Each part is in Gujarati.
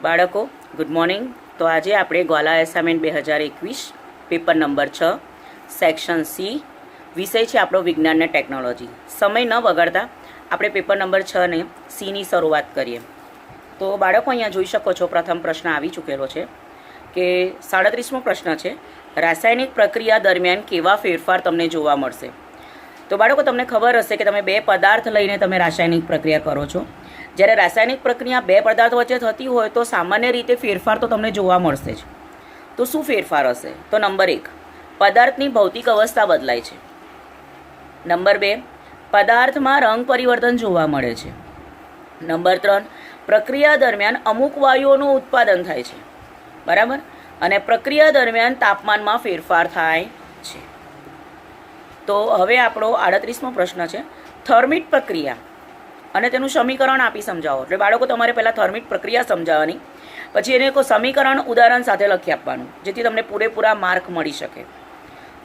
બાળકો ગુડ મોર્નિંગ. તો આજે આપણે ગ્વાલા assignment 2021 paper number 6 section C વિષય છે આપણો વિજ્ઞાન અને ટેકનોલોજી. સમય ન બગાડતા આપણે પેપર નંબર 6 ને સીની શરૂઆત કરીએ. તો બાળકો અહીંયા જોઈ શકો છો પ્રથમ પ્રશ્ન આવી ચૂકેલો છે કે 37મો પ્રશ્ન છે, રાસાયણિક પ્રક્રિયા દરમિયાન કેવા ફેરફાર તમને જોવા મળશે. તો બાળકો તમને ખબર હશે કે તમે બે પદાર્થ લઈને તમે રાસાયણિક પ્રક્રિયા કરો છો. જ્યારે રાસાયણિક પ્રક્રિયા બે પદાર્થો વચ્ચે થતી હોય તો સામાન્ય રીતે ફેરફાર તો તમને જોવા મળશે જ. તો શું ફેરફાર હશે? તો નંબર 1, પદાર્થની ભૌતિક અવસ્થા બદલાય છે. નંબર 2, પદાર્થમાં રંગ પરિવર્તન જોવા મળે છે. નંબર 3, પ્રક્રિયા દરમિયાન અમુક વાયુઓનું ઉત્પાદન થાય છે, બરાબર, અને પ્રક્રિયા દરમિયાન તાપમાનમાં ફેરફાર થાય છે. તો હવે આપણો 38મો પ્રશ્ન છે, થર્મિટ પ્રક્રિયા અને તેનું સમીકરણ આપી સમજાવો. એટલે બાળકો તમારે પહેલાં થર્મિટ પ્રક્રિયા સમજાવવાની, પછી એને કોઈ સમીકરણ ઉદાહરણ સાથે લખી આપવાનું, જેથી તમને પૂરેપૂરા માર્ક મળી શકે.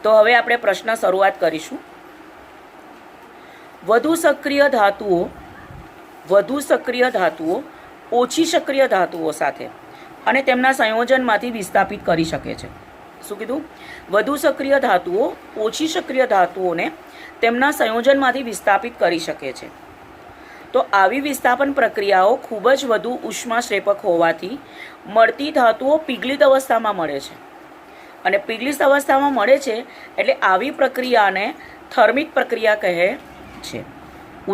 તો હવે આપણે પ્રશ્ન શરૂઆત કરીશું. વધુ સક્રિય ધાતુઓ ઓછી સક્રિય ધાતુઓ સાથે અને તેમના સંયોજનમાંથી વિસ્થાપિત કરી શકે છે. શું કીધું? વધુ સક્રિય ધાતુઓ ઓછી સક્રિય ધાતુઓને તેમના સંયોજનમાંથી વિસ્થાપિત કરી શકે છે. તો આવી વિસ્થાપન પ્રક્રિયાઓ ખૂબ જ વધુ ઉષ્માક્ષેપક હોવાથી મળતી ધાતુઓ પીગલિત અવસ્થામાં મળે છે. અને પીગલિત અવસ્થામાં મળે છે એટલે આવી પ્રક્રિયાને થર્મિક પ્રક્રિયા કહે છે.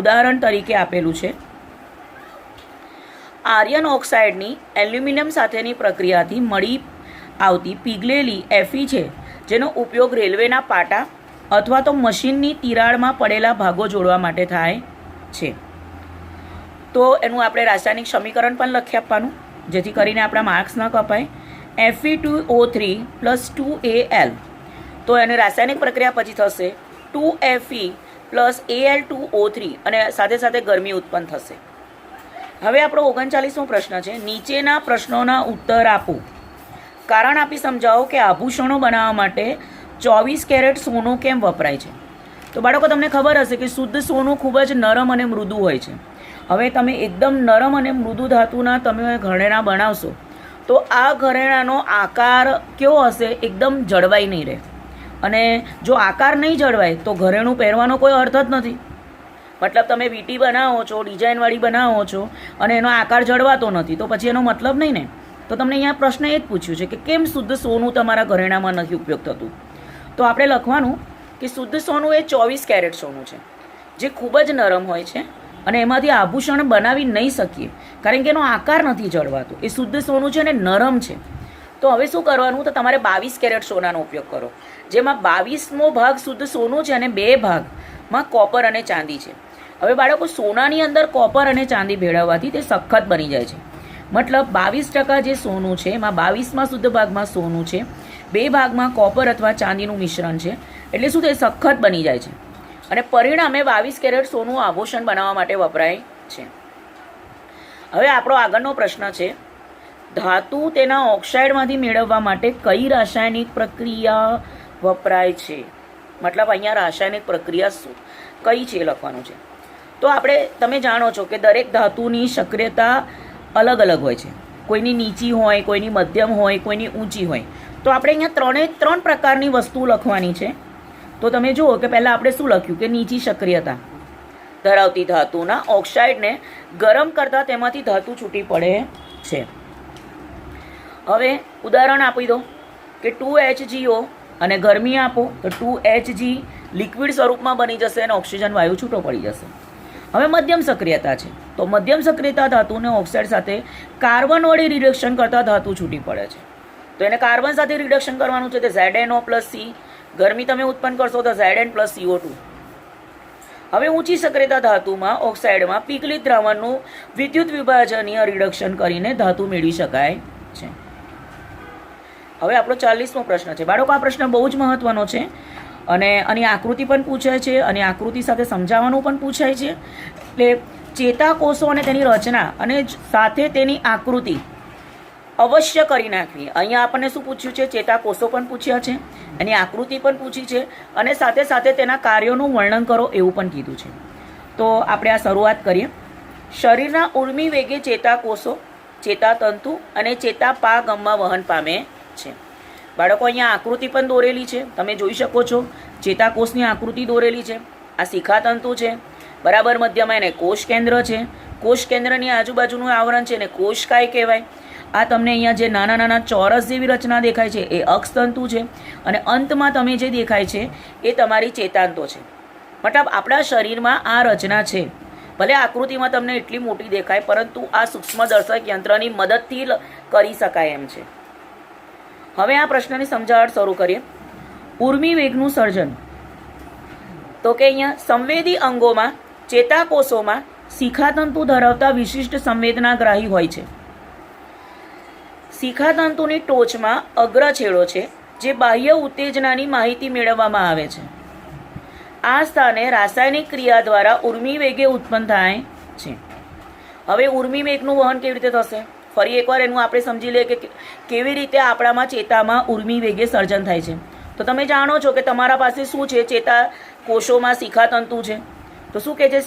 ઉદાહરણ તરીકે આપેલું છે, આયર્ન ઓક્સાઇડની એલ્યુમિનિયમ સાથેની પ્રક્રિયાથી મળી આવતી પીગળેલી એફી છે, જેનો ઉપયોગ રેલવેના પાટા અથવા તો મશીનની તિરાડમાં પડેલા ભાગો જોડવા માટે થાય છે. તો એનું આપણે રાસાયણિક સમીકરણ પણ લખી આપવાનું, જેથી કરીને આપણા માર્ક્સ ન કપાય. Fe2O3 + 2Al. તો એને રાસાયણિક પ્રક્રિયા પછી થશે 2Fe + Al2O3 અને સાથે સાથે ગરમી ઉત્પન્ન થશે. હવે આપણો 39મો પ્રશ્ન છે, નીચેના પ્રશ્નોના ઉત્તર આપો. કારણ આપી સમજાવો કે આભૂષણો બનાવવા માટે 24 કેરેટ સોનું કેમ વપરાય છે. તો બાળકો તમને ખબર હશે કે શુદ્ધ સોનું ખૂબ જ નરમ અને મૃદુ હોય છે. હવે તમે એકદમ નરમ અને મૃદુ ધાતુના તમે ઘરેણાં બનાવશો તો આ ઘરેણાનો આકાર કેવો હશે? એકદમ જળવાઈ નહીં રહે. અને જો આકાર નહીં જળવાય તો ઘરેણું પહેરવાનો કોઈ અર્થ જ નથી. મતલબ તમે વીંટી બનાવો છો, ડિઝાઇનવાળી બનાવો છો અને એનો આકાર જળવાતો નથી, તો પછી એનો મતલબ નહીં ને. તો તમને અહીંયા પ્રશ્ન એ જ પૂછ્યું છે કે કેમ શુદ્ધ સોનું તમારા ઘરેણામાં નથી ઉપયોગ થતું. તો આપણે લખવાનું કે શુદ્ધ સોનું એ 24 કેરેટ સોનું છે, જે ખૂબ જ નરમ હોય છે અને એમાંથી આભૂષણ બનાવી નહીં શકીએ કારણ કે એનો આકાર નથી જળવાતો. એ શુદ્ધ સોનું છે અને નરમ છે. તો હવે શું કરવાનું? તો તમારે 22 કેરેટ સોનાનો ઉપયોગ કરો, જેમાં 22મો ભાગ શુદ્ધ સોનું છે અને 2 ભાગમાં કોપર અને ચાંદી છે. હવે બાળકો સોનાની અંદર કોપર અને ચાંદી ભેળવવાથી તે સખત બની જાય છે. મતલબ 22% જે સોનું છે એમાં 22માં શુદ્ધ ભાગમાં સોનું છે, 2 ભાગમાં કોપર અથવા ચાંદીનું મિશ્રણ છે, એટલે શું તે સખત બની જાય છે અને પરિણામે 22 કેરેટ સોનું આભૂષણ બનાવવા માટે વપરાય છે. હવે આપણો આગળનો પ્રશ્ન છે, ધાતુ તેના ઓક્સાઇડમાંથી મેળવવા માટે કઈ રાસાયણિક પ્રક્રિયા વપરાય છે. મતલબ અહીંયા રાસાયણિક પ્રક્રિયા શું કઈ છે લખવાનું છે. તો તમે જાણો છો કે દરેક ધાતુની સક્રિયતા અલગ અલગ હોય છે. કોઈની નીચી હોય, કોઈની મધ્યમ હોય, કોઈની ઊંચી હોય. તો આપણે અહીંયા ત્રણ પ્રકારની વસ્તુ લખવાની છે. તો તમે જુઓ કે પહેલાં આપણે શું લખ્યું કે નીચી સક્રિયતા ધરાવતી ધાતુના ઓક્સાઇડને ગરમ કરતાં તેમાંથી ધાતુ છૂટી પડે છે. હવે ઉદાહરણ આપી દો કે 2HgO અને ગરમી આપો તો 2Hg લિક્વિડ સ્વરૂપમાં બની જશે અને ઓક્સિજન વાયુ છૂટો પડી જશે. હવે મધ્યમ સક્રિયતા છે, તો મધ્યમ સક્રિયતા ધાતુને ઓક્સાઇડ સાથે કાર્બન વડે રિડક્શન કરતાં ધાતુ છૂટી પડે છે. તો એને કાર્બન સાથે રિડક્શન કરવાનું છે, તો ZnO + C. ગરમી તમે ઉત્પન્ન કરશો તો Zn + CO2. હવે ઊંચી સક્રિયતા ધાતુમાં ઓક્સાઇડમાં પીગલિત દ્રાવણનું વિદ્યુત વિભાજનીય રિડક્શન કરીને ધાતુ મેળવી શકાય છે. હવે આપણો 40મો પ્રશ્ન છે. બાળકો આ પ્રશ્ન બહુ જ મહત્વનો છે અને આની આકૃતિ પણ પૂછાય છે અને આકૃતિ સાથે સમજાવવાનું પણ પૂછાય છે. એટલે ચેતાકોષો અને તેની રચના અને સાથે તેની આકૃતિ અવશ્ય કરી નાખવી. અહીંયા આપણને શું પૂછ્યું છે? ચેતાકોષો પણ પૂછ્યા છે, એની આકૃતિ પણ પૂછી છે અને સાથે સાથે તેના કાર્યોનું વર્ણન કરો એવું પણ કીધું છે. તો આપણે આ શરૂઆત કરીએ. શરીરના ઉર્મી વેગે ચેતાકોષો ચેતાતંતુ અને ચેતાપાગમમાં વહન પામે છે. બાળકો, અહીંયા આકૃતિ પણ દોરેલી છે, તમે જોઈ શકો છો. ચેતાકોષની આકૃતિ દોરેલી છે. આ શિખાતંતુ છે, બરાબર. મધ્યમાં એને કોષ કેન્દ્ર છે. કોષ કેન્દ્રની આજુબાજુનું આવરણ છે એને કોષકાય કહેવાય. આ તમને અહીંયા જે નાના નાના ચોરસ જેવી રચના દેખાય છે એ અક્ષતંતુ છે, અને અંતમાં તમે જે દેખાય છે એ તમારી ચેતાંતો છે. મતલબ આપણા શરીરમાં આ રચના છે. ભલે આકૃતિમાં તમને એટલી મોટી દેખાય, પરંતુ આ સૂક્ષ્મદર્શક યંત્રની મદદથી કરી શકાય એમ છે. હવે આ પ્રશ્નની સમજાવટ શરૂ કરીએ. ઉર્મી વેગનું સર્જન. તો કે અહીંયા સંવેદી અંગોમાં ચેતાકોષોમાં શિખાતંતુ ધરાવતા વિશિષ્ટ સંવેદનાગ્રાહી હોય છે. શિખાતંતુની ટોચમાં અગ્રછેડો છે જે બાહ્ય ઉત્તેજનાની માહિતી મેળવવામાં આવે છે. આ સ્થાને રાસાયણિક ક્રિયા દ્વારા ઉર્મી વેગે ઉત્પન્ન થાય છે. હવે ઉર્મી વેગનું વહન કેવી રીતે થશે? ફરી એકવાર એનું આપણે સમજી લઈએ કે કેવી રીતે આપણામાં ચેતામાં ઉર્મી વેગે સર્જન થાય છે. તો તમે જાણો છો કે તમારા પાસે શું છે? ચેતા કોષોમાં શિખાતંતુ છે. તો શું કહે છે?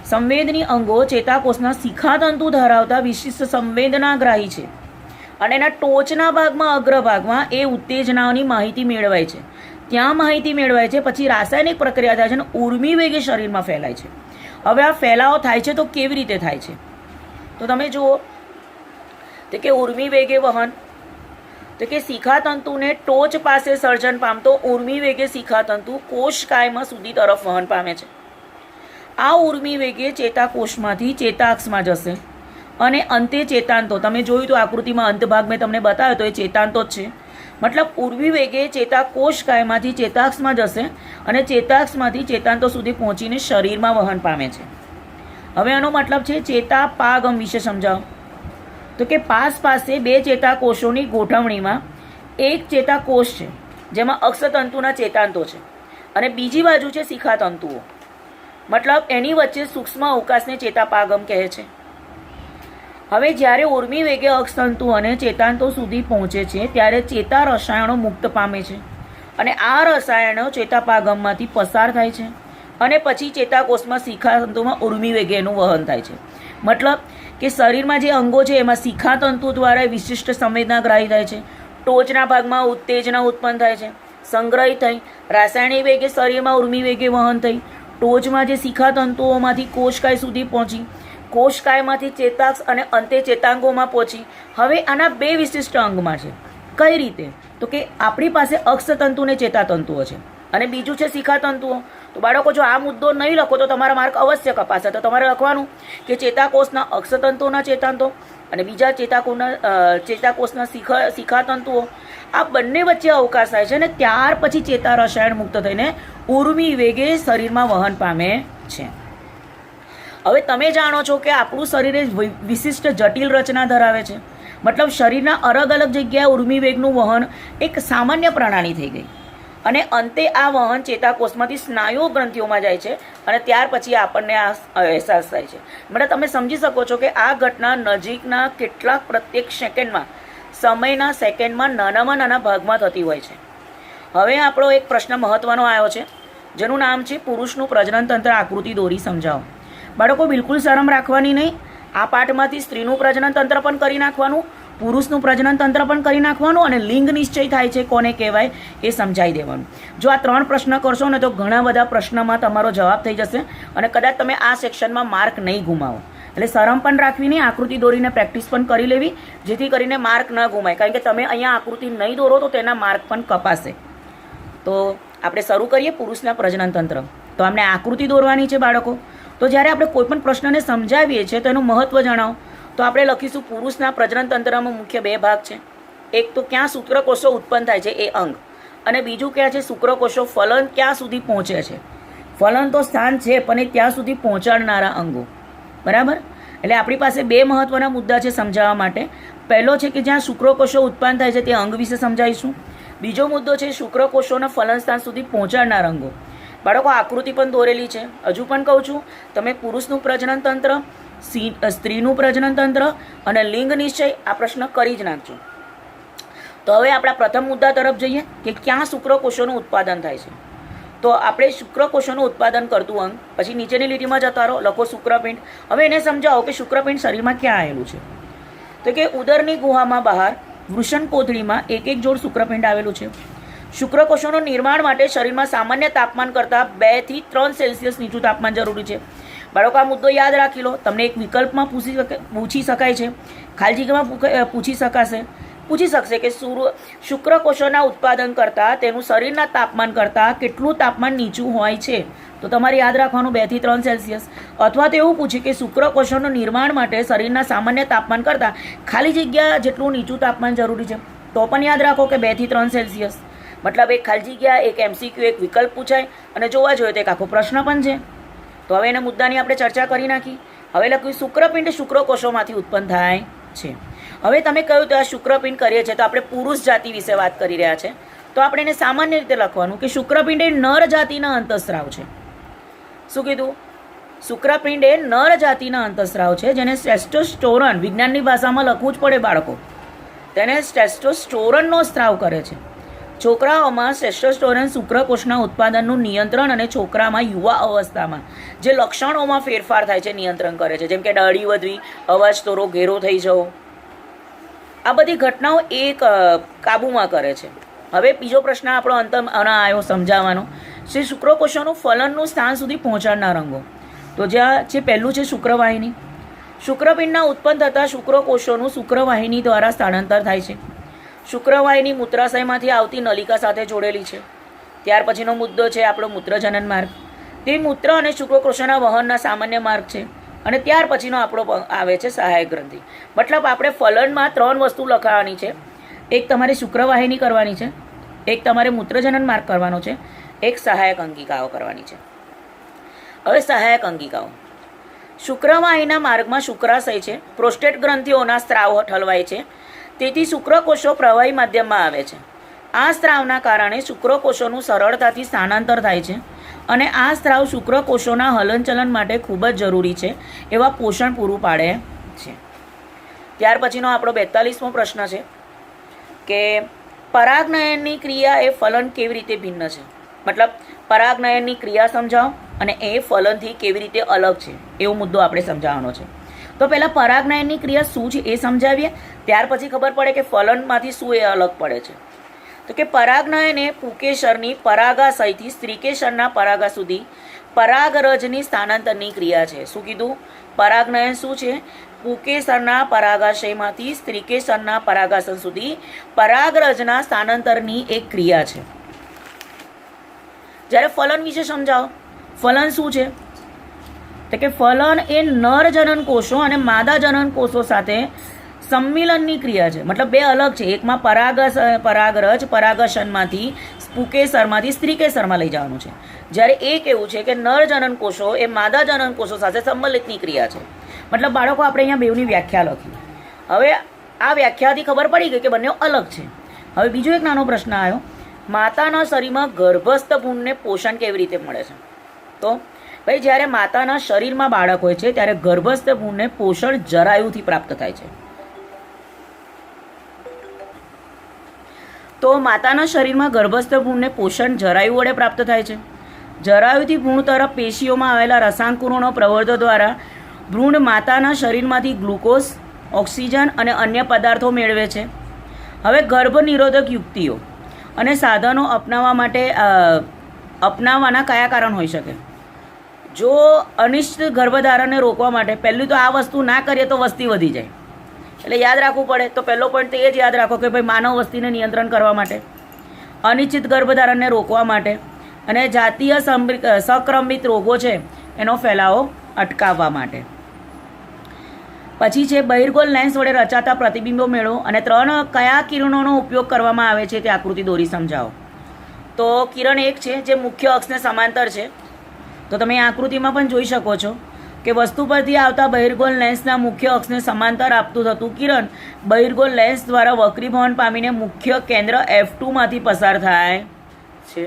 સંવેદની અંગો ચેતાકોષના શિખાતંતુ ધરાવતા વિશિષ્ટ સંવેદનાગ્રાહી છે, અને એના ટોચના ભાગમાં અગ્રભાગમાં એ ઉત્તેજનાઓની માહિતી મેળવાય છે. ત્યાં માહિતી મેળવાય છે, પછી રાસાયણિક પ્રક્રિયા થાય છે અને ઉર્મી વેગે શરીરમાં ફેલાય છે. હવે આ ફેલાવો થાય છે તો કેવી રીતે થાય છે? તો તમે જુઓ તો કે ઉર્મી વેગે વહન, તો કે શિખાતંતુને ટોચ પાસે સર્જન પામતો ઉર્મી વેગે શિખાતંતુ કોષકાયમાં સુધી તરફ વહન પામે છે. આ ઉર્મી વેગે ચેતાકોષમાંથી ચેતાક્ષમાં જશે, અને અંતે ચેતાંતો, તમે જોયું તો આકૃતિમાં અંત ભાગ મેં તમને બતાવ્યો તો એ ચેતાંતો જ છે. મતલબ ઉર્મી વેગે ચેતાકોષકાયમાંથી ચેતાક્ષમાં જશે, અને ચેતાક્ષમાંથી ચેતાંતો સુધી પહોંચીને શરીરમાં વહન પામે છે. હવે આનો મતલબ છે ચેતાપાગમ વિશે સમજાવો. તો કે પાસે બે ચેતાકોષોની ગોઠવણીમાં એક ચેતાકોષ છે જેમાં અક્ષતંતુના ચેતાંતો છે, અને બીજી બાજુ છે શિખાતંતુઓ. મતલબ એની વચ્ચે સૂક્ષ્મ અવકાશને ચેતાપાગમ કહે છે. હવે જ્યારે ઉર્મી વેગે અક્ષતંતુ અને ચેતાંતો સુધી પહોંચે છે ત્યારે ચેતા રસાયણો મુક્ત પામે છે, અને આ રસાયણો ચેતાપાગમમાંથી પસાર થાય છે, અને પછી ચેતાકોષમાં શિખાતંતુમાં ઉર્મી વેગે એનું વહન થાય છે. મતલબ કે શરીરમાં જે અંગો છે એમાં શિખાતંતુ દ્વારા વિશિષ્ટ સંવેદનાગ્રાહી થાય છે. ટોચના ભાગમાં ઉત્તેજના ઉત્પન્ન થાય છે, સંગ્રહિત થઈ રાસાયણિક વેગે શરીરમાં ઉર્મી વેગે વહન થઈ, ટોચમાં જે શિખાતંતુઓમાંથી કોષકાય સુધી પહોંચી, કોષકાયમાંથી ચેતાક્ષ અને અંતે ચેતાંગોમાં પહોંચી. હવે આના બે વિશિષ્ટ અંગમાં છે. કઈ રીતે? તો કે આપણી પાસે અક્ષતંતુ ને ચેતાતંતુઓ છે, અને બીજું છે શિખાતંતુઓ. તો બાળકો, જો આ મુદ્દો નહીં લખો તો તમારા માર્ક અવશ્ય કપાશે. તો તમારે લખવાનું કે ચેતાકોષના અક્ષતંતુના ચેતાંતો અને બીજા ચેતાકોષના શિખાતંતુઓ, આ બંને વચ્ચે અવકાશ થાય છે, અને ત્યાર પછી ચેતા રસાયણ મુક્ત થઈને ઉર્મી વેગે શરીરમાં વહન પામે છે. હવે તમે જાણો છો કે આપણું શરીર વિશિષ્ટ જટિલ રચના ધરાવે છે. મતલબ શરીરના અલગ અલગ જગ્યાએ ઉર્મી વેગનું વહન એક સામાન્ય પ્રણાલી થઈ ગઈ, અને અંતે આ વહન ચેતાકોષમાંથી સ્નાયુ ગ્રંથિઓમાં જાય છે, અને ત્યાર પછી આપણને આ અહેસાસ થાય છે. મતલબ તમે સમજી શકો છો કે આ ઘટના નજીકના કેટલાક પ્રત્યેક સેકન્ડમાં, સમયના સેકન્ડમાં નાનામાં નાના ભાગમાં થતી હોય છે. હવે આપણો એક પ્રશ્ન મહત્વનો આવ્યો છે, જેનું નામ છે પુરુષનું પ્રજનન તંત્ર આકૃતિ દોરી સમજાવો. બાળકો, બિલકુલ શરમ રાખવાની નહીં. આ પાઠમાંથી સ્ત્રીનું પ્રજનન તંત્ર પણ કરી નાખવાનું, પુરુષનું પ્રજનન તંત્ર પણ કરી નાખવાનું, અને લિંગ નિશ્ચય થાય છે કોને કહેવાય એ સમજાવી દેવાનું. જો આ 3 પ્રશ્ન કરશો ને તો ઘણા બધા પ્રશ્નમાં તમારો જવાબ થઈ જશે, અને કદાચ તમે આ સેક્શનમાં માર્ક નહીં ગુમાવો. એટલે શરમ પણ રાખવી નહીં, આકૃતિ દોરીને પ્રેક્ટિસ પણ કરી લેવી, જેથી કરીને માર્ક ન ગુમાય. કારણ કે તમે અહીંયા આકૃતિ નહીં દોરો તો તેના માર્ક પણ કપાશે. તો આપણે શરૂ કરીએ પુરુષના પ્રજનન તંત્ર. તો આપણે આકૃતિ દોરવાની છે બાળકો. તો જ્યારે આપણે કોઈ પણ પ્રશ્નને સમજાવીએ છીએ તો એનું મહત્ત્વ જણાવો. તો આપણે લખીશું પુરુષના પ્રજનન તંત્રમાં મુખ્ય 2 ભાગ છે. એક તો ક્યાં શુક્રકોષો ઉત્પન્ન થાય છે એ અંગ, અને બીજું ક્યાં છે શુક્રકોષો ફલન ક્યાં સુધી પહોંચે છે. ફલન તો સ્થાન છે પણ એ ત્યાં સુધી પહોંચાડનારા અંગો. બરાબર? એટલે આપણી પાસે 2 મહત્ત્વના મુદ્દા છે સમજાવવા માટે. પહેલો છે કે જ્યાં શુક્રકોષો ઉત્પન્ન થાય છે તે અંગ વિશે સમજાવીશું. બીજો મુદ્દો છે શુક્રકોષોના ફલન સ્થાન સુધી પહોંચાડનાર અંગો. બાળકો, આકૃતિ પણ દોરેલી છે. હજુ પણ કહું છું, તમે પુરુષનું પ્રજનન તંત્ર, સ્ત્રીનું પ્રજનન તંત્ર અને લિંગ નિશ્ચય આ પ્રશ્ન કરી જ નાખજો. તો હવે આપણા પ્રથમ મુદ્દા તરફ જઈએ કે ક્યાં શુક્રકોષોનું ઉત્પાદન થાય છે. તો આપણે શુક્રકોષોનું ઉત્પાદન કરતું અંગ, પછી નીચેની લીટીમાં જતા રહો, લખો શુક્રપિંડ. હવે એને સમજાવો કે શુક્રપિંડ શરીરમાં ક્યાં આવેલું છે. તો કે ઉદરની ગુહામાં બહાર વૃષણ કોથળીમાં એક જોડ શુક્રપિંડ આવેલું છે. શુક્રકોષોનું નિર્માણ માટે શરીરમાં સામાન્ય તાપમાન કરતાં 2 થી 3 સેલ્સિયસ નીચું તાપમાન જરૂરી છે. બાળકો આ મુદ્દો યાદ રાખી લો. તમને એક વિકલ્પમાં પૂછી શકાય છે, ખાલી જગ્યામાં પૂછી શકશે કે શુક્રકોષોના ઉત્પાદન કરતાં તેનું શરીરના તાપમાન કરતાં કેટલું તાપમાન નીચું હોય છે. તો તમારે યાદ રાખવાનું 2 થી 3 સેલ્સિયસ. અથવા તો એવું પૂછે કે શુક્રકોષોનું નિર્માણ માટે શરીરના સામાન્ય તાપમાન કરતાં ખાલી જગ્યા જેટલું નીચું તાપમાન જરૂરી છે. તો પણ યાદ રાખો કે 2 થી 3 સેલ્સિયસ. મતલબ એક ખાલી જગ્યા, એક MCQ, એક વિકલ્પ પૂછાય અને જોવા જોઈએ તો એક આખો પ્રશ્ન પણ છે. તો હવે એના મુદ્દાની આપણે ચર્ચા કરી નાખી. હવે લખ્યું શુક્રપિંડ શુક્રકોષોમાંથી ઉત્પન્ન થાય છે. હવે તમે કહ્યું તો આ શુક્રપિંડ કરીએ છીએ તો આપણે પુરુષ જાતિ વિશે વાત કરી રહ્યા છે. તો આપણે એને સામાન્ય રીતે લખવાનું કે શુક્રપિંડ એ નર જાતિના અંતઃસ્રાવ છે. શું કીધું? શુક્રપિંડ એ નર જાતિના અંતઃસ્રાવ છે, જેને ટેસ્ટોસ્ટેરોન, વિજ્ઞાનની ભાષામાં લખવું જ પડે બાળકો, તેને ટેસ્ટોસ્ટેરોનનો સ્ત્રાવ કરે છે. છોકરાઓમાં ટેસ્ટોસ્ટેરોન શુક્રકોષના ઉત્પાદનનું નિયંત્રણ અને છોકરામાં યુવા અવસ્થામાં જે લક્ષણોમાં ફેરફાર થાય છે નિયંત્રણ કરે છે, જેમ કે દાઢી વધવી, અવાજ થોડો ઘેરો થઈ જવો, આ બધી ઘટનાઓ એક કાબૂમાં કરે છે. હવે બીજો પ્રશ્ન આપણો આવ્યો સમજાવવાનો છે શુક્રકોષોનું ફલનનું સ્થાન સુધી પહોંચાડનાર અંગો. તો જ્યાં જે પહેલું છે શુક્રવાહિની. શુક્રપિંડના ઉત્પન્ન થતાં શુક્રકોષોનું શુક્રવાહિની દ્વારા સ્થળાંતર થાય છે. શુક્રવાહિની મૂત્રાશયમાંથી આવતી નલિકા સાથે જોડેલી છે. ત્યાર પછીનો મુદ્દો છે આપણો મૂત્રજનન માર્ગ. તે મૂત્ર અને શુક્રકોષોના વહનના સામાન્ય માર્ગ છે. અને ત્યાર પછીનો આપણો આવે છે સહાયક ગ્રંથિ. મતલબ આપણે ફલનમાં 3 વસ્તુ લખાવાની છે. એક તમારે શુક્રવાહિની કરવાની છે, એક તમારે મૂત્રજનન માર્ગ કરવાનો છે, એક સહાયક અંગિકાઓ કરવાની છે. હવે સહાયક અંગિકાઓ. શુક્રવાહિનીના માર્ગમાં શુક્રાશય છે, પ્રોસ્ટેટ ગ્રંથિઓના સ્ત્રાવ ઠલવાય છે, તેથી શુક્રકોષો પ્રવાહી માધ્યમમાં આવે છે. આ સ્ત્રાવના કારણે શુક્રકોષોનું સરળતાથી સ્થાનાંતર થાય છે અને આ સ્ત્રાવ શુક્રકોષોના હલનચલન માટે ખૂબ જ જરૂરી છે એવા પોષણ પૂરું પાડે છે. ત્યાર પછીનો આપણો 42મો પ્રશ્ન છે કે પરાગનયનની ક્રિયા એ ફલન કેવી રીતે ભિન્ન છે. મતલબ પરાગનયનની ક્રિયા સમજાવો અને એ ફલનથી કેવી રીતે અલગ છે એવો મુદ્દો આપણે સમજાવવાનો છે. તો પહેલાં પરાગનયનની ક્રિયા શું છે એ સમજાવીએ, ત્યાર પછી ખબર પડે કે ફલનમાંથી શું એ અલગ પડે છે. તો કે પરાગનયન એ પુકેસરની પરાગાશયથી સ્ત્રીકેસરના પરાગા સુધી પરાગરજની સ્થાનાંતરની ક્રિયા છે. શું કીધું? પરાગનયન શું છે? પુકેસરના પરાગાશયમાંથી સ્ત્રીકેસરના પરાગાશય સુધી પરાગરજના સ્થાનાંતરની એક ક્રિયા છે. જ્યારે ફલન વિશે સમજાવો. ફલન શું છે? તો કે ફલન એ નર જનન કોષો અને માદા જનન કોષો સાથે સંમિલનની ક્રિયા છે. મતલબ બે અલગ છે. એકમાં પરાગરજ પરાગશનમાંથી પુકેસરમાંથી સ્ત્રીકેસરમાં લઈ જવાનું છે, જ્યારે એક એવું છે કે નર જનન કોષો એ માદા જનન કોષો સાથે સંમિલિતની ક્રિયા છે. મતલબ બાળકો આપણે અહીંયા બેવની વ્યાખ્યા લખી. હવે આ વ્યાખ્યાથી ખબર પડી ગઈ કે બંને અલગ છે. હવે બીજો એક નાનો પ્રશ્ન આવ્યો, માતાના શરીરમાં ગર્ભસ્થ ભ્રૂણને પોષણ કેવી રીતે મળે છે? તો ભાઈ જ્યારે માતાના શરીરમાં બાળક હોય છે ત્યારે ગર્ભસ્થ ભ્રૂણને પોષણ જરાયુથી પ્રાપ્ત થાય છે. તો માતાના શરીરમાં ગર્ભસ્થ ભ્રૂણને પોષણ જરાયુ વડે પ્રાપ્ત થાય છે. જરાયુથી ભ્રૂણ તરફ પેશીઓમાં આવેલા રસાંકુરોનો પ્રવર્ધો દ્વારા ભ્રૂણ માતાના શરીરમાંથી ગ્લુકોઝ, ઓક્સિજન અને અન્ય પદાર્થો મેળવે છે. હવે ગર્ભ નિરોધક યુક્તિઓ અને સાધનો અપનાવવાના કયા કારણ હોઈ શકે? જો અનિશ્ચિત ગર્ભધારણને રોકવા માટે પહેલું તો આ વસ્તુ ના કરીએ તો વસ્તી વધી જાય, એટલે યાદ રાખવું પડે. તો પહેલો પોઈન્ટ તો એ જ યાદ રાખો કે ભાઈ માનવ વસ્તીને નિયંત્રણ કરવા માટે, અનિશ્ચિત ગર્ભધારણને રોકવા માટે અને જાતીય સંક્રમિત રોગો છે એનો ફેલાવો અટકાવવા માટે. પછી છે બહિર્ગોળ લેન્સ વડે રચાતા પ્રતિબિંબો મેળવો અને 3 કયા કિરણોનો ઉપયોગ કરવામાં આવે છે તે આકૃતિ દોરી સમજાવો. તો કિરણ એક છે જે મુખ્ય અક્ષને સમાંતર છે. તો તમે આ આકૃતિમાં પણ જોઈ શકો છો કે વસ્તુ પરથી આવતા બહિર્ગોળ લેન્સના મુખ્ય અક્ષને સમાંતર આપતું થતું કિરણ બહિર્ગોળ લેન્સ દ્વારા વક્રીભવન પામીને મુખ્ય કેન્દ્ર F2માંથી પસાર થાય છે.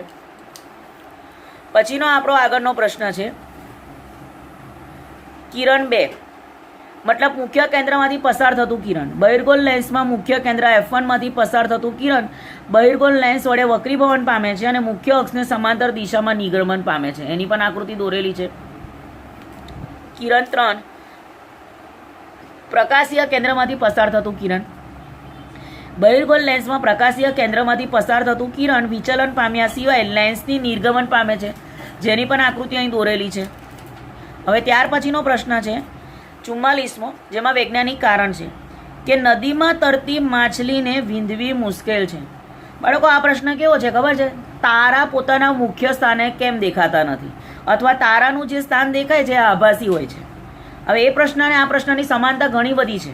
પછીનો આપણો આગળનો પ્રશ્ન છે કિરણ 2. મતલબ મુખ્ય કેન્દ્રમાંથી પસાર થતું કિરણ. બહિર્ગોળ લેન્સમાં મુખ્ય કેન્દ્ર F1માંથી પસાર થતું કિરણ બહિર્ગોળ લેન્સ વડે વક્રીભવન પામે છે અને મુખ્ય અક્ષને સમાંતર દિશામાં નિર્ગમન પામે છે. એની પણ આકૃતિ દોરેલી છે. કિરણ 3 પ્રકાશીય કેન્દ્રમાંથી પસાર થતું કિરણ. બહિર્ગોળ લેન્સમાં પ્રકાશીય કેન્દ્રમાંથી પસાર થતું કિરણ વિચલન પામ્યા સિવાય લેન્સની નિર્ગમન પામે છે, જેની પણ આકૃતિ અહીં દોરેલી છે. હવે ત્યાર પછીનો પ્રશ્ન છે 44મો, જેમાં વૈજ્ઞાનિક કારણ છે કે નદીમાં તરતી માછલીને વીંધવી મુશ્કેલ છે. બાળકો, આ પ્રશ્ન કેવો છે ખબર છે? તારા પોતાના મુખ્ય સ્થાને કેમ દેખાતા નથી, અથવા તારાનું જે સ્થાન દેખાય છે આભાસી હોય છે. હવે એ પ્રશ્ન અને આ પ્રશ્નની સમાનતા ઘણી બધી છે.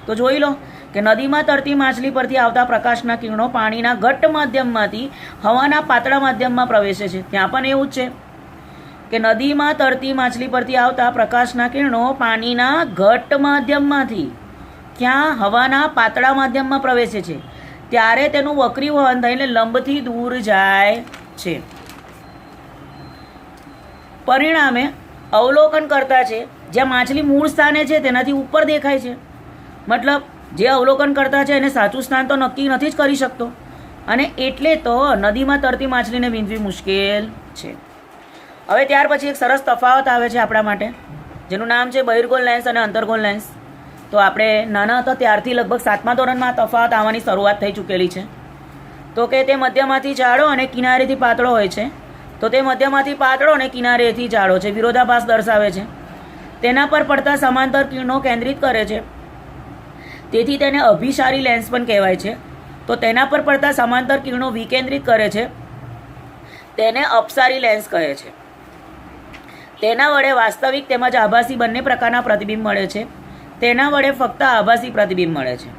તો જોઈ લો કે નદીમાં તરતી માછલી પરથી આવતા પ્રકાશના કિરણો પાણીના ઘટ્ટ માધ્યમમાંથી હવાના પાતળા માધ્યમમાં પ્રવેશે છે. ત્યાં પણ એવું જ છે કે નદીમાં તરતી માછલી પરથી આવતા પ્રકાશના કિરણો પાણીના ઘટ્ટ માધ્યમમાંથી ક્યાં હવાના પાતળા માધ્યમમાં પ્રવેશે છે, ત્યારે તેનું વક્રીભવન થઈને લંબથી દૂર જાય છે. પરિણામે અવલોકન કરતા છે જ્યાં માછલી મૂળ સ્થાને છે તેનાથી ઉપર દેખાય છે. મતલબ જે અવલોકન કરતા છે એને સાચું સ્થાન તો નક્કી નથી જ કરી શકતો, અને એટલે તો નદીમાં તરતી માછલીને વીંધવી મુશ્કેલ છે. હવે ત્યાર પછી એક સરસ તફાવત આવે છે આપણા માટે, જેનું નામ છે બહિર્ગોળ લેન્સ અને અંતર્ગોળ લેન્સ. તો આપણે નાના હતા ત્યારથી લગભગ 7મા ધોરણમાં આ તફાવત આવવાની શરૂઆત થઈ ચૂકેલી છે. તો કે તે મધ્યમાંથી જાડો અને કિનારેથી પાતળો હોય છે. તો તે મધ્યમાંથી પાતળો અને કિનારેથી જાડો છે, વિરોધાભાસ દર્શાવે છે. તેના પર પડતા સમાંતર કિરણો કેન્દ્રિત કરે છે, તેથી તેને અભિસારી લેન્સ પણ કહેવાય છે. તો તેના પર પડતા સમાંતર કિરણો વિકેન્દ્રિત કરે છે, તેને અપસારી લેન્સ કહે છે. તેના વડે વાસ્તવિક તેમજ આભાસી બંને પ્રકારના પ્રતિબિંબ મળે છે. તેના વડે ફક્ત આભાસી પ્રતિબિંબ મળે છે.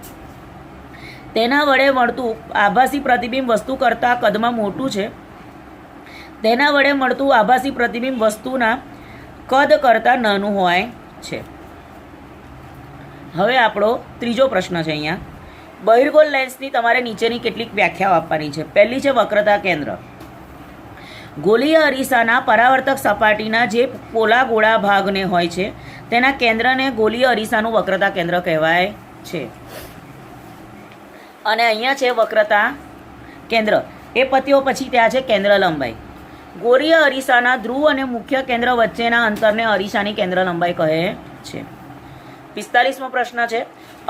તેના વડે મળતું આભાસી પ્રતિબિંબ વસ્તુ કરતાં કદમાં મોટું છે. તેના વડે મળતું આભાસી પ્રતિબિંબ વસ્તુના કદ કરતાં નાનું હોય છે. હવે આપણો ત્રીજો પ્રશ્ન છે અહીંયા. બહિર્ગોળ લેન્સની તમારે નીચેની કેટલીક વ્યાખ્યાઓ આપવાની છે. પહેલી છે વક્રતા કેન્દ્ર. ગોલીય અરીસાના પરાવર્તક સપાટીના જે પોલા ગોળા ભાગને હોય છે તેના કેન્દ્રને ગોલીય અરીસાનું વક્રતા કેન્દ્ર કહેવાય છે. અને અહીંયા છે વક્રતા કેન્દ્ર. એ પત્યો પછી ત્યાં છે કેન્દ્ર લંબાઈ. ગોળીય અરીસાના ધ્રુવ અને મુખ્ય કેન્દ્ર વચ્ચેના અંતરને અરીસાની કેન્દ્ર લંબાઈ કહે છે. 45મો પ્રશ્ન છે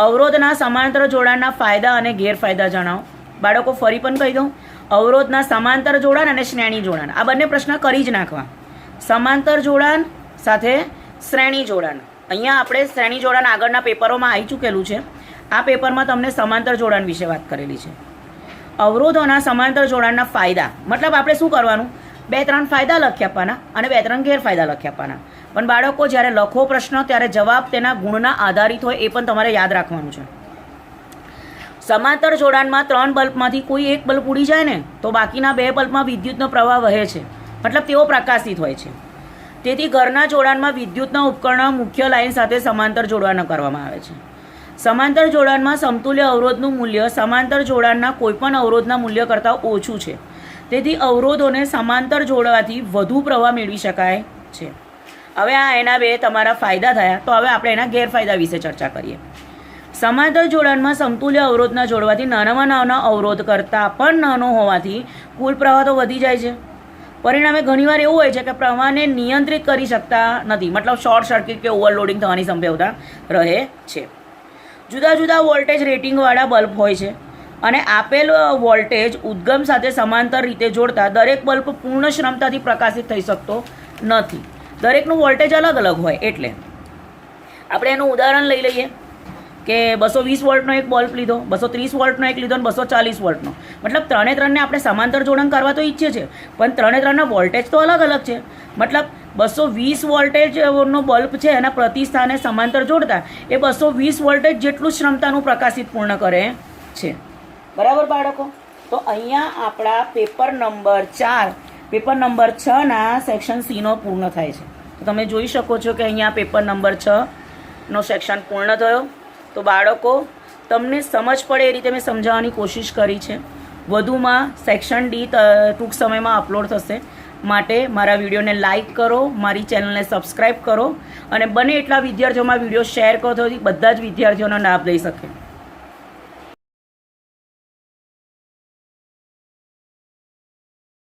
અવરોધના સમાંતર જોડાણના ફાયદા અને ગેરફાયદા જણાવો. બાળકો, ફરી પણ કહી દઉં, અવરોધના સમાંતર જોડાણ અને શ્રેણી જોડાણ આ બંને પ્રશ્ન કરી જ નાખવા. સમાંતર જોડાણ સાથે શ્રેણી જોડાણ. અહીંયા આપણે શ્રેણી જોડાણ આગળના પેપરોમાં આવી ચૂકેલું છે. આ પેપરમાં તમને સમાંતર જોડાણ વિશે વાત કરેલી છે. અવરોધોના સમાંતર જોડાણના ફાયદા મતલબ આપણે શું કરવાનું, 2-3 ફાયદા લખી આપવાના અને 2-3 ગેરફાયદા લખી આપવાના. પણ બાળકો, જ્યારે લખો પ્રશ્ન ત્યારે જવાબ તેના ગુણના આધારિત હોય એ પણ તમારે યાદ રાખવાનું છે. સમાંતર જોડાણમાં 3 બલ્બમાંથી કોઈ એક બલ્બ ઉડી જાય ને તો બાકીના 2 બલ્બમાં વિદ્યુતનો પ્રવાહ વહે છે, મતલબ તેઓ પ્રકાશિત હોય છે. તેથી ઘરના જોડાણમાં વિદ્યુતના ઉપકરણ મુખ્ય લાઇન સાથે સમાંતર જોડાણ કરવામાં આવે છે. સમાંતર જોડાણમાં સમતુલ્ય અવરોધનું મૂલ્ય સમાંતર જોડાણના કોઈપણ અવરોધના મૂલ્ય કરતાં ઓછું છે. તેથી અવરોધોને સમાંતર જોડવાથી વધુ પ્રવાહ મેળવી શકાય છે. હવે આ એના 2 તમારા ફાયદા થયા. તો હવે આપણે એના ગેરફાયદા વિશે ચર્ચા કરીએ. સમાંતર જોડાણમાં સમતુલ્ય અવરોધના જોડવાથી નાનામાં નાના અવરોધ કરતાં પણ નાનો હોવાથી કુલ પ્રવાહ તો વધી જાય છે. પરિણામે ઘણીવાર એવું હોય છે કે પ્રવાહને નિયંત્રિત કરી શકતા નથી, મતલબ શોર્ટ સર્કિટ કે ઓવરલોડિંગ થવાની સંભાવના રહે છે. જુદા જુદા વોલ્ટેજ રેટિંગવાળા બલ્બ હોય છે અને આપેલ વોલ્ટેજ ઉદ્ગમ સાથે સમાંતર રીતે જોડતા દરેક બલ્બ પૂર્ણ ક્ષમતાથી પ્રકાશિત થઈ શકતો નથી. દરેકનું વોલ્ટેજ અલગ અલગ હોય. એટલે આપણે એનું ઉદાહરણ લઈ લઈએ કે 220 વોલ્ટનો એક બલ્બ લીધો, 230 વોલ્ટનો એક લીધો અને 240 વોલ્ટનો. મતલબ 3 આપણે સમાંતર જોડાણ કરવા તો ઈચ્છીએ છીએ, પણ 3 વોલ્ટેજ તો અલગ અલગ છે. મતલબ 220 વોલ્ટેજનો બલ્બ છે એના પ્રતિ સ્થાને સમાંતર જોડતા એ 220 વોલ્ટેજ જેટલું જ ક્ષમતાનું પ્રકાશિત પૂર્ણ કરે છે. બરાબર બાળકો? તો અહીંયા આપણા પેપર નંબર 6ના સેક્શન સીનો પૂર્ણ થાય છે. તો તમે જોઈ શકો છો કે અહીંયા પેપર નંબર 6નો સેક્શન પૂર્ણ થયો. તો બાળકો, તમને સમજ પડે એ રીતે મેં સમજાવવાની કોશિશ કરી છે. વધુમાં સેક્શન ડી ટૂંક સમયમાં અપલોડ થશે. માટે મારા વિડીયોને લાઇક કરો, મારી ચેનલને સબસ્ક્રાઈબ કરો અને બને એટલા વિદ્યાર્થીઓમાં વિડીયો શેર કરો તો બધા જ વિદ્યાર્થીઓનો લાભ લઈ શકે.